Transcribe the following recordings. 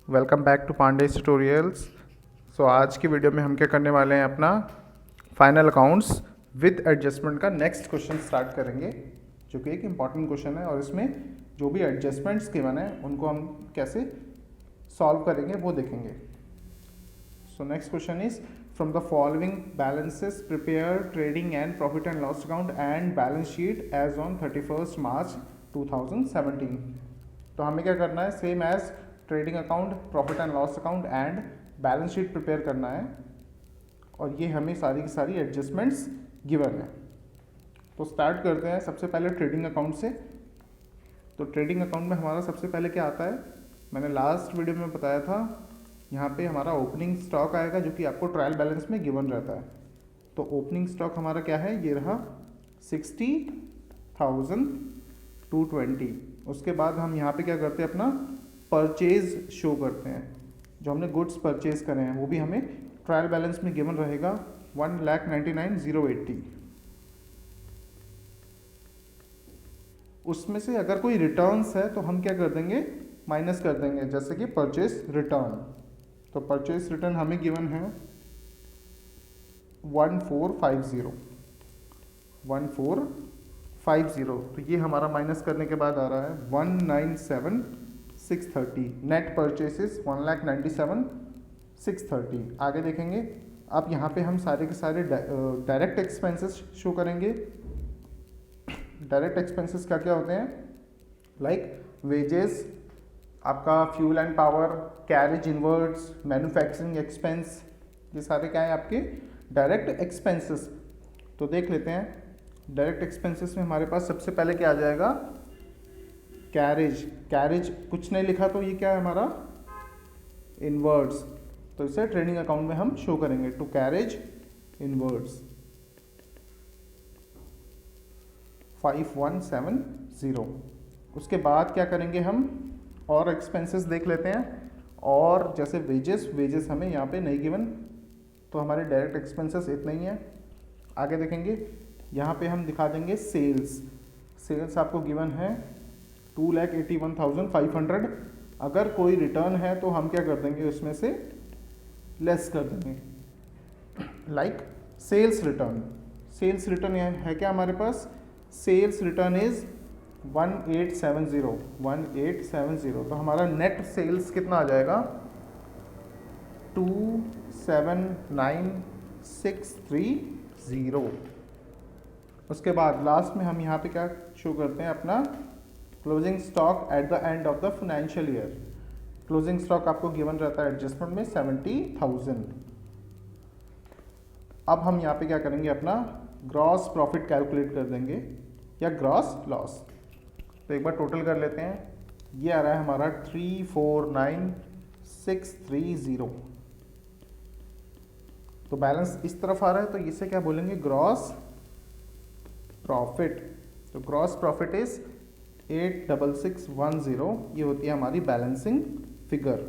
Welcome back to Pandey tutorials. आज की video में हम क्या करने वाले हैं, अपना फाइनल अकाउंट्स विद एडजस्टमेंट का नेक्स्ट क्वेश्चन स्टार्ट करेंगे, जो कि एक इम्पॉर्टेंट क्वेश्चन है और इसमें जो भी एडजस्टमेंट्स गिवन है उनको हम कैसे सॉल्व करेंगे वो देखेंगे। Next question is from the following balances prepare trading and profit and loss account and balance sheet as on 31 March 2017। तो हमें क्या करना है, same as trading account, profit and loss account and balance sheet prepare करना है और ये हमें सारी की सारी एडजस्टमेंट्स गिवन है। तो स्टार्ट करते हैं सबसे पहले ट्रेडिंग अकाउंट से। तो ट्रेडिंग अकाउंट में हमारा सबसे पहले क्या आता है, मैंने लास्ट वीडियो में बताया था, यहाँ पे हमारा ओपनिंग स्टॉक आएगा जो कि आपको ट्रायल बैलेंस में गिवन रहता है। तो ओपनिंग स्टॉक हमारा क्या है, ये रहा 60,220। उसके बाद हम यहाँ पे क्या करते हैं, अपना परचेज शो करते हैं। जो हमने गुड्स परचेज करे हैं वो भी हमें ट्रायल बैलेंस में गिवन रहेगा 1,99,080। उसमें से अगर कोई रिटर्न्स है तो हम क्या कर देंगे, माइनस कर देंगे, जैसे कि परचेज रिटर्न। तो परचेज रिटर्न हमें गिवन है 1450। तो ये हमारा माइनस करने के बाद आ रहा है 197,630। Net purchases 1,97,630। आगे देखेंगे, अब यहाँ पे हम सारे के सारे डायरेक्ट एक्सपेंसेस शो करेंगे। डायरेक्ट एक्सपेंसेस क्या क्या होते हैं, लाइक वेजेस, आपका fuel and power, carriage inwards, manufacturing expense, ये सारे क्या है आपके डायरेक्ट एक्सपेंसेस। तो देख लेते हैं, डायरेक्ट एक्सपेंसेस में हमारे पास सबसे पहले क्या आ जाएगा, कैरेज कुछ नहीं लिखा तो ये क्या है हमारा इनवर्ड्स। तो इसे ट्रेडिंग अकाउंट में हम शो करेंगे, टू कैरेज इनवर्ड्स 5170। उसके बाद क्या करेंगे हम, और एक्सपेंसेस देख लेते हैं। और जैसे वेजेस हमें यहाँ पे नहीं गिवन, तो हमारे डायरेक्ट एक्सपेंसेस इतना ही है। आगे देखेंगे, यहाँ पे हम दिखा देंगे सेल्स आपको गिवन है 2,81,500। अगर कोई रिटर्न है तो हम क्या कर देंगे, उसमें से लेस कर देंगे, लाइक सेल्स रिटर्न है क्या हमारे पास, सेल्स रिटर्न इज 1870। तो हमारा नेट सेल्स कितना आ जाएगा, 279,630। उसके बाद लास्ट में हम यहाँ पे क्या शो करते हैं, अपना closing stock at the end of the financial year. Closing stock आपको गिवन रहता है एडजस्टमेंट में 70,000। अब हम यहाँ पे क्या करेंगे, अपना ग्रॉस प्रॉफिट कैलकुलेट कर देंगे या ग्रॉस लॉस। तो एक बार टोटल कर लेते हैं, ये आ रहा है हमारा 349,630। तो बैलेंस इस तरफ आ रहा है, तो इसे क्या बोलेंगे, ग्रॉस प्रॉफिट। तो ग्रॉस प्रॉफिट इज 86610। ये होती है हमारी बैलेंसिंग फिगर।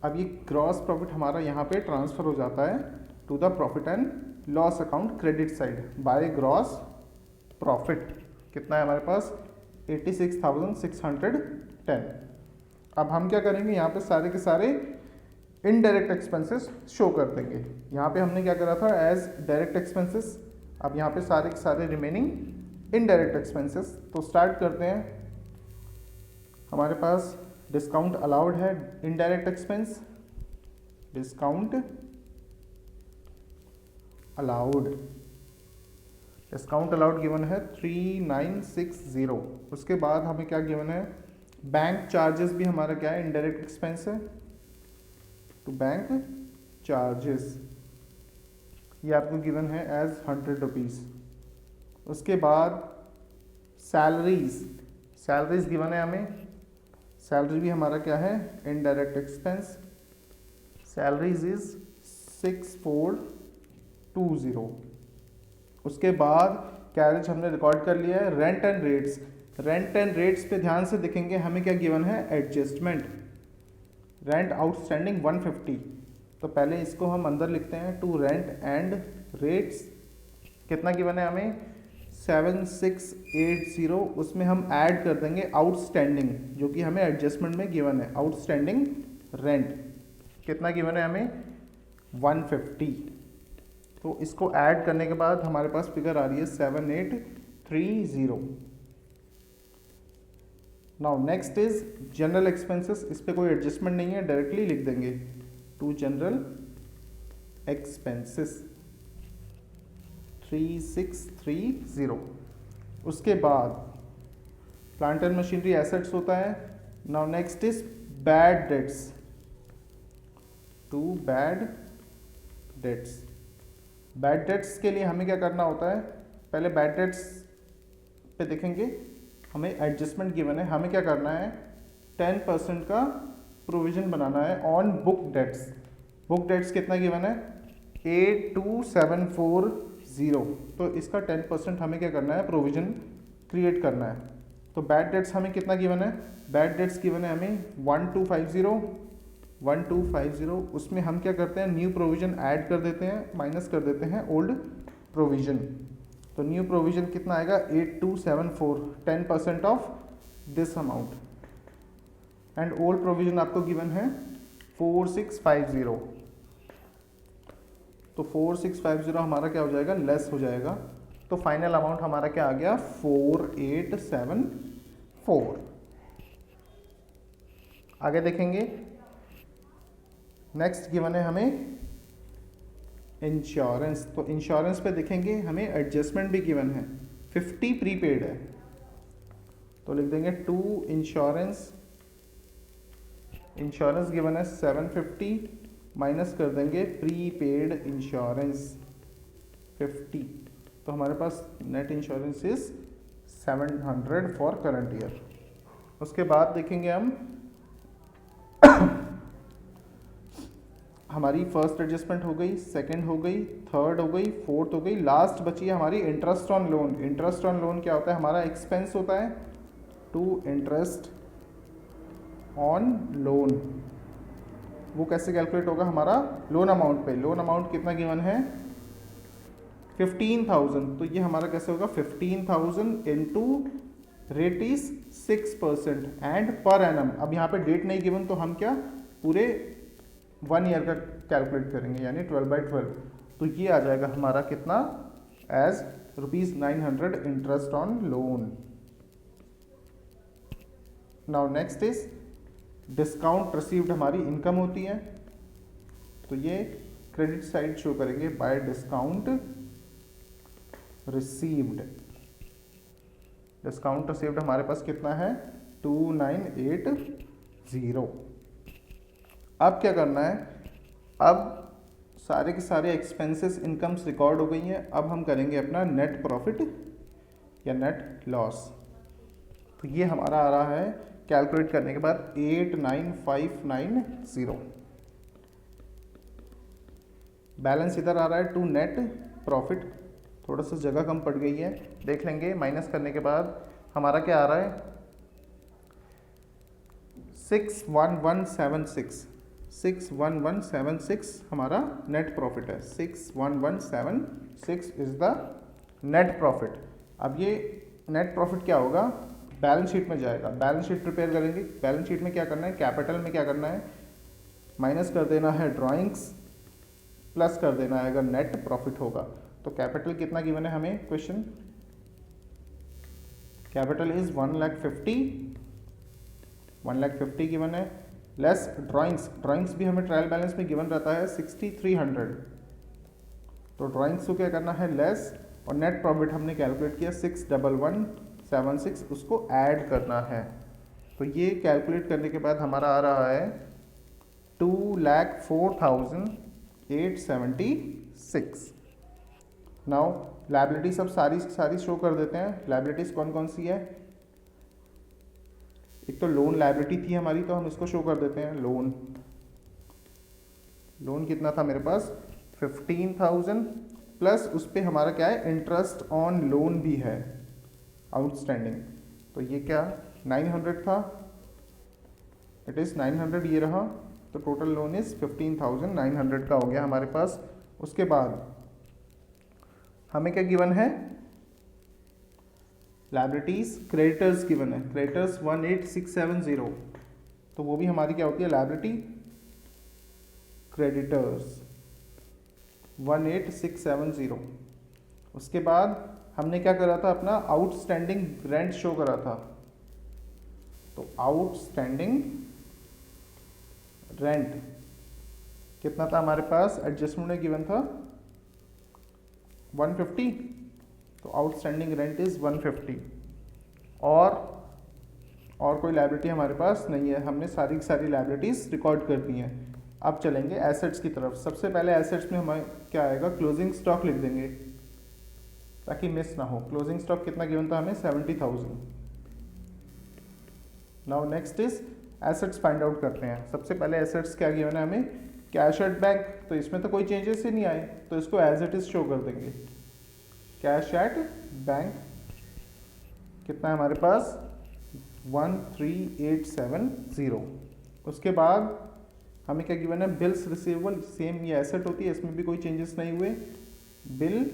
अब ये ग्रॉस प्रॉफिट हमारा यहाँ पे ट्रांसफर हो जाता है to the profit and loss account credit side by gross profit. कितना है हमारे पास, 86,610। अब हम क्या करेंगे, यहाँ पे सारे के सारे इनडायरेक्ट एक्सपेंसेस शो कर देंगे। यहाँ पे हमने क्या करा था एज डायरेक्ट एक्सपेंसेस, अब यहाँ पे सारे के सारे रिमेनिंग इनडायरेक्ट एक्सपेंसेस। तो स्टार्ट करते हैं, हमारे पास डिस्काउंट अलाउड है, indirect expense, discount allowed given है 3960। उसके बाद हमें क्या गिवन है, बैंक चार्जेस भी हमारा क्या है, इनडायरेक्ट एक्सपेंस है, टू बैंक चार्जेस, ये आपको गिवन है एज 100 रुपीज़। उसके बाद सैलरीज गिवन है हमें, सैलरी भी हमारा क्या है, इनडायरेक्ट एक्सपेंस, सैलरीज इज 6420। उसके बाद कैरेज हमने रिकॉर्ड कर लिया है। रेंट एंड रेट्स पे ध्यान से देखेंगे, हमें क्या गिवन है, एडजस्टमेंट, रेंट आउटस्टैंडिंग 150। तो पहले इसको हम अंदर लिखते हैं, टू रेंट एंड रेट्स कितना गिवन है हमें, 7680, उसमें हम ऐड कर देंगे आउटस्टैंडिंग, जो कि हमें एडजस्टमेंट में गिवन है। आउटस्टैंडिंग रेंट कितना गिवन है हमें? 150। तो इसको ऐड करने के बाद हमारे पास फिगर आ रही है 7830। Now next is general expenses. इस पे कोई एडजस्टमेंट नहीं है, डायरेक्टली लिख देंगे टू जनरल एक्सपेंसेस 3630। उसके बाद प्लांट एंड मशीनरी एसेट्स होता है। Now next is bad debts, to bad debts. Bad debts के लिए हमें क्या करना होता है? पहले बैड डेट्स पे देखेंगे, हमें एडजस्टमेंट गिवन है, हमें क्या करना है? 10% का प्रोविजन बनाना है on book debts. Book debts कितना गिवन है? 82740। तो इसका 10% हमें क्या करना है? प्रोविजन क्रिएट करना है। तो बैड डेट्स हमें कितना गिवन है? बैड डेट्स गिवन है हमें 1250। उसमें हम क्या करते हैं? न्यू प्रोविजन ऐड कर देते हैं, माइनस कर देते हैं ओल्ड प्रोविजन। तो न्यू प्रोविजन कितना आएगा? 8274, 10% of this amount. And old provision आपको गिवन है 4650। तो 4650 हमारा क्या हो जाएगा? लेस हो जाएगा। तो फाइनल अमाउंट हमारा क्या आ गया? 4874। आगे देखेंगे, नेक्स्ट गिवन है हमें इंश्योरेंस। तो इंश्योरेंस पे देखेंगे हमें एडजस्टमेंट भी गिवन है, 50 प्रीपेड है। तो लिख देंगे टू इंश्योरेंस। इंश्योरेंस गिवन है 750, माइनस कर देंगे प्रीपेड इंश्योरेंस 50। तो हमारे पास net insurance is 700 for current year. उसके बाद देखेंगे हम हमारी फर्स्ट एडजस्टमेंट हो गई, सेकंड हो गई, थर्ड हो गई, फोर्थ हो गई, लास्ट बची है हमारी interest on loan. Interest on loan क्या होता है? हमारा एक्सपेंस होता है टू इंटरेस्ट ऑन लोन। वो कैसे कैलकुलेट होगा? हमारा लोन अमाउंट पे। लोन अमाउंट कितना गिवन है? 15,000। तो ये हमारा कैसे होगा? 15,000 into rate is 6% and per annum. अब यहाँ पे डेट नहीं गिवन, तो हम क्या पूरे 1 ईयर का कैलकुलेट करेंगे, यानी 12/12। तो ये आ जाएगा हमारा कितना? As ₹900 interest on loan. Now next is discount received. हमारी इनकम होती है, तो ये क्रेडिट साइड शो करेंगे by discount received. Discount received हमारे पास कितना है? 2980। अब क्या करना है? अब सारे के सारे एक्सपेंसेस इनकम्स रिकॉर्ड हो गई हैं। अब हम करेंगे अपना नेट प्रॉफिट या नेट लॉस। तो ये हमारा आ रहा है कैलकुलेट करने के बाद 89590। बैलेंस इधर आ रहा है टू नेट प्रॉफिट। थोड़ा सा जगह कम पड़ गई है, देख लेंगे। माइनस करने के बाद हमारा क्या आ रहा है? 61176 हमारा नेट प्रॉफिट है। 61176 इज द नेट प्रॉफिट। अब ये नेट प्रॉफिट क्या होगा? बैलेंस शीट में जाएगा। बैलेंस शीट प्रिपेयर करेंगे। बैलेंस शीट में क्या करना है? कैपिटल में क्या करना है? माइनस कर देना है ड्राइंग्स, प्लस कर देना है अगर नेट प्रॉफिट होगा। तो कैपिटल कितना गिवन है हमें? क्वेश्चन कैपिटल इज 1,50,000 गिवन है, लेस ड्राइंग्स। ड्राइंग्स भी हमें ट्रायल बैलेंस में गिवन रहता है 6,300। तो ड्राइंग्स को क्या करना है? लेस, और नेट प्रॉफिट हमने कैलकुलेट किया 61176, उसको ऐड करना है। तो ये कैलकुलेट करने के बाद हमारा आ रहा है 2,04,876। नाउ लायबिलिटी सब सारी शो कर देते हैं। लायबिलिटीज कौन कौन सी है? एक तो लोन लायबिलिटी थी हमारी, तो हम इसको शो कर देते हैं। लोन कितना था मेरे पास? 15,000 प्लस उस पर हमारा क्या है? इंटरेस्ट ऑन लोन भी है आउटस्टैंडिंग। तो ये क्या 900 था, इट इज़ 900 ये रहा। तो टोटल लोन इज 15,900 का हो गया हमारे पास। उसके बाद हमें क्या गिवन है? लाइबिलिटीज क्रेडिटर्स गिवन है, क्रेडिटर्स 18670, तो वो भी हमारी क्या होती है लाइबिलिटी, क्रेडिटर्स 18670। उसके बाद हमने क्या करा था, अपना आउटस्टैंडिंग रेंट शो करा था, तो आउटस्टैंडिंग रेंट कितना था हमारे पास, एडजस्टमेंट में गिवन था 150, तो आउटस्टैंडिंग रेंट इज 150। और कोई लाइबिलिटी हमारे पास नहीं है, हमने सारी की सारी लाइबिलिटीज रिकॉर्ड कर दी हैं। अब चलेंगे एसेट्स की तरफ। सबसे पहले एसेट्स में हमें क्या आएगा, क्लोजिंग स्टॉक लिख देंगे ताकि मिस ना हो। क्लोजिंग स्टॉक कितना गिवन था हमें, 70,000। Now next is assets find out करते हैं। सबसे पहले एसेट्स क्या गिवन है हमें, कैश एट बैंक, तो इसमें तो कोई चेंजेस ही नहीं आए, तो इसको एज इट इज शो कर देंगे। कैश एट बैंक कितना है हमारे पास, 13870। उसके बाद हमें क्या गिवन है, बिल्स रिसीवेबल, सेम ये एसेट होती है, इसमें भी कोई चेंजेस नहीं हुए। बिल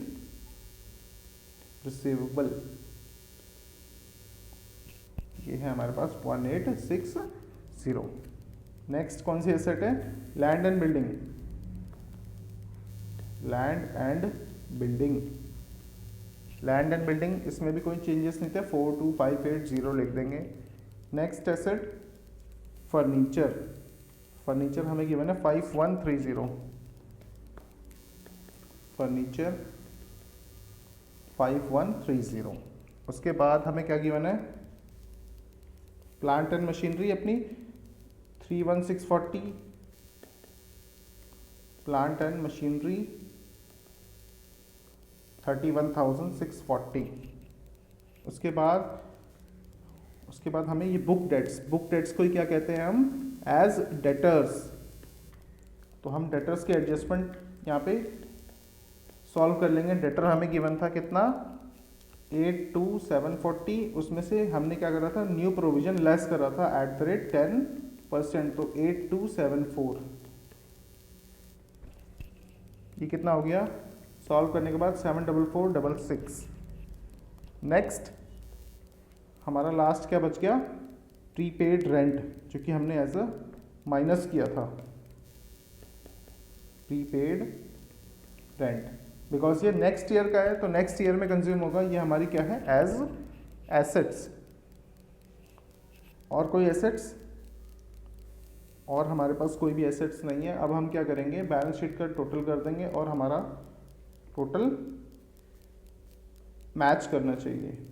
रिसीवेबल ये है हमारे पास 1860। नेक्स्ट कौन सी एसेट है, land and building, land and building, land and building इसमें भी कोई चेंजेस नहीं थे, 42580 लिख देंगे। नेक्स्ट एसेट फर्नीचर, फर्नीचर हमें गिवन है 5130, फर्नीचर 5130। उसके बाद हमें क्या गिवन है, प्लांट एंड मशीनरी अपनी 31640, प्लांट एंड मशीनरी 31,640। उसके बाद हमें ये बुक डेट्स को ही क्या कहते हैं हम, एज डेटर्स, तो हम डेटर्स के एडजस्टमेंट यहाँ पे सॉल्व कर लेंगे। डेटर हमें गिवन था कितना, 82,740, उसमें से हमने क्या करा था, न्यू प्रोविजन लेस करा था @10%, तो 8274, ये कितना हो गया, सॉल्व करने के बाद 74466। नेक्स्ट हमारा लास्ट क्या बच गया, प्रीपेड रेंट, जो कि हमने एज अ माइनस किया था, प्रीपेड रेंट, बिकॉज ये नेक्स्ट ईयर का है, तो नेक्स्ट ईयर में कंज्यूम होगा, ये हमारी क्या है, एज एसेट्स। और कोई एसेट्स, और हमारे पास कोई भी एसेट्स नहीं है। अब हम क्या करेंगे, बैलेंस शीट का टोटल कर देंगे और हमारा टोटल मैच करना चाहिए।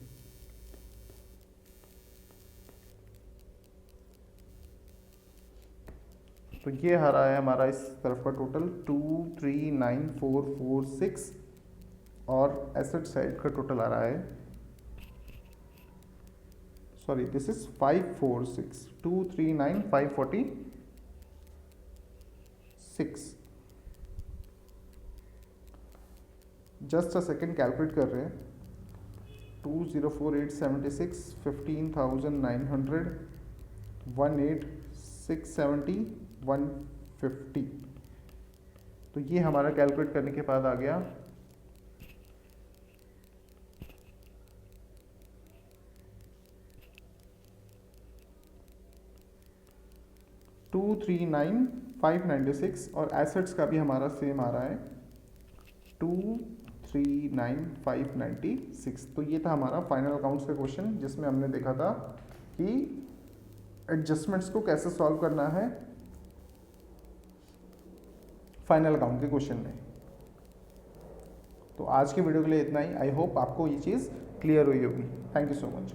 तो ये आ रहा है हमारा इस तरफ का टोटल 239446, और एसेट साइड का टोटल आ रहा है, sorry this is 546, 239546। Just a second calculate कर रहे हैं, 204876, 15,900, 18670, 150, तो ये हमारा कैलकुलेट करने के बाद आ गया 239,596, और एसेट्स का भी हमारा सेम आ रहा है 239,596। तो ये था हमारा फाइनल अकाउंट्स का क्वेश्चन, जिसमें हमने देखा था कि एडजस्टमेंट्स को कैसे सॉल्व करना है फाइनल अकाउंट के क्वेश्चन में। तो आज की वीडियो के लिए इतना ही। आई होप आपको ये चीज़ क्लियर हुई होगी। Thank you so much.